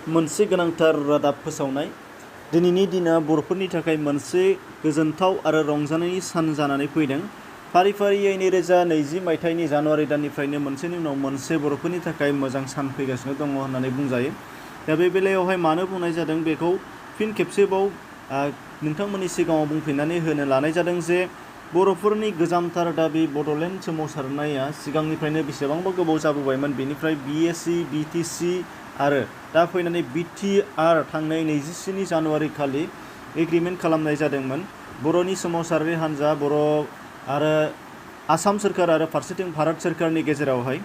मोनसे गोनांथार रादाब फोसावनाय दिनैनि दिना बर'फोरनि थाखाय मोनसे गोजोनथाव आरो रंजानायनि सान जानानै फैदों। फारि फारियै 2020 मायथाइनि जानुवारि दाननिफ्रायनो मोनसेनि उनाव मोनसे बर'फोरनि थाखाय मोजां सान फैगासिनो दङ होननानै बुंजायो। दा बे बेलायावहाय मानो बुंनाय जादों बेखौ फिन खेबसेबाव नोंथांमोननि सिगाङाव बुंफिननानै होनो लानाय जादों जे बर'फोरनि गोजामथार दाबि बड'लेण्ड सोमावसारनाया सिगांनिफ्रायनो बेसेबांबा गोबाव जाबोबायमोन। बेनिफ्राय BSc, BTC आरो दा फैनानै BTR थांनाय 27 जानुवारि खालि एग्रिमेन्ट खालामनाय जादोंमोन। बर'नि सोमावसारारि हान्जा बर' आरो आसाम सोरखार आरो फारसेथिं भारत सोरखारनि गेजेरावहाय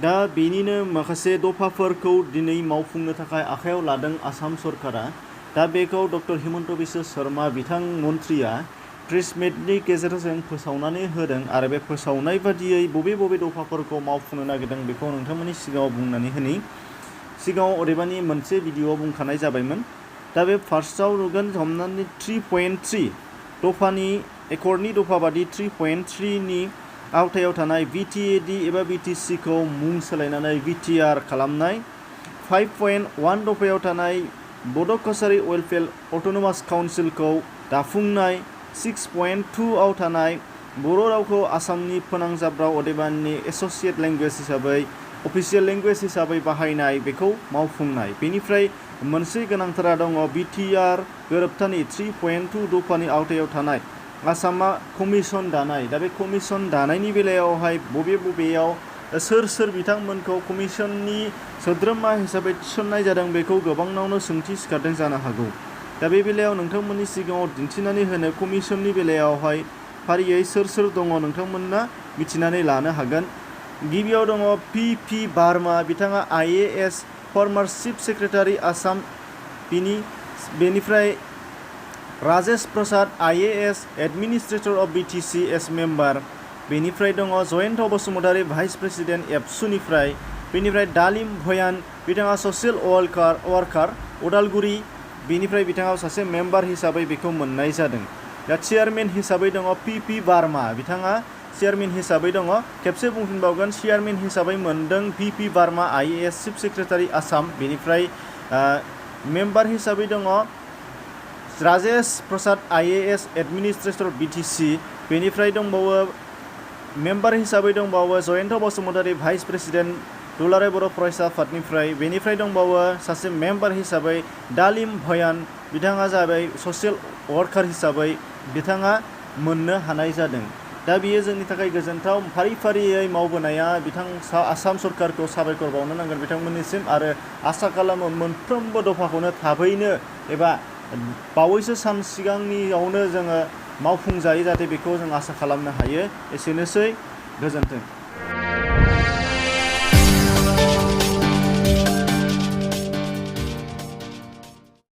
दा बेनिनो माखासे दफाफोरखौ दिनै मावफुंनो थाखाय आखायाव लादों आसाम सरकारा। दा बेखौ डक्टर हिमन्त बिश्व शर्मा बिथां मन्थ्रिया प्रेस मिटनि गेजेरजों फोसावनानै होदों आरो बे फोसावनाय बादियै बबे दफाफोरखौ मावफुंनो नागिरदों बेखौ नोंथांमोननि सिगाङाव बुंनानै होनि। सिगाङाव अदेबानि मोनसे भिडिअ'आव बुंखानाय जाबायमोन। दा बे फार्स्टआव नुगोन हमनानै 3.3 दफानि एकर्डनि दफा बादि 3.3 नि आवथायाव थानाय BTAD एबा BTC खौ मुं सोलायनानै BTR खालामनाय, 5.1 दफायाव थानाय बड' कछारी वेलफेयार अट'नमास काउन्सिलखौ दाफुंनाय, 6.2 आव थानाय बर' रावखौ आसामनि फोनांजाब राव अदेबानि एस'सिएट लेंगुवेज हिसाबै अफिसियेल लेंगुवेज हिसाबै बाहायनाय बेखौ मावफुंनाय। बेनिफ्राय मोनसे गोनांथारा दङ BTR गोरोबथानि 3.2 दफानि आवथायाव थानाय आसामा कमिसन दानाय। दा बे कमिसन दानायनि बेलायावहाय बबेयाव सोर बिथांमोनखौ कमिसननि सोद्रोमा हिसाबै थिसननाय जादों बेखौ गोबांनावनो सोंथि सिखारदों जानो हागौ। दा बे बेलायाव नोंथांमोननि सिगाङाव दिन्थिनानै होनो कमिसननि बेलायावहाय फारियै सोर दङ नोंथांमोना मिथिनानै लानो हागोन। गिबियाव दङ PP बार्मा, बिथाङा IAS फर्मार चिफ सेक्रेटारि आसाम। बेनिफ्राय राजेश प्रसाद IAS administrator of BTC S member. बेनिफ्राय दङ जयन्त बसुमतारी भाइस प्रेसिडेन्ट एबसुनिफ्राय। बेनिफ्राय दालिम भयान, बिथाङा ससियेल वार्कार उदालगुरि। बेनिफ्राय बिथाङा सासे मेम्बार हिसाबै बेखौ मोननाय जादों। दा चेयारमेन हिसाबै दङ PP बार्मा, बिथाङा चेयारमेन हिसाबै दङ। खेबसे बुंफिनबावगोन, चेयारमेन हिसाबै मोनदों PP Barama IAS chief secretary Assam. बेनिफ्राय मेम्बार हिसाबै दङ राजेश प्रसाद IAS एडमिनिस्ट्रेटर BTC। बेनिफ्राय दंबावो मेम्बार हिसाबै दंबावो जयन्त बसुमतारी भाइस प्रेसिडेन्ट दुलाराय बर' फरायसा आफादनिफ्राय। बेनिफ्राय दंबावो सासे मेम्बार हिसाबै दालिम भयान, बिथाङा जाबाय ससियेल वार्कार हिसाबै बिथाङा मोननो हानाय जादों। दा बियो जोंनि थाखाय गोजोनथाव। फारियै मावबोनाया आसाम सरकारखौ साबायखर बावनो नांगोन बिथांमोननिसिम, आरो आसा खालामो मोनफ्रोमबो दफाखौनो थाबैनो एबा बावैसो सान सिगांनियावनो जोङो मावफुंजायो, जाहाथे बेखौ जों आसा खालामनो हायो। एसेनोसै, गोजोन्थों।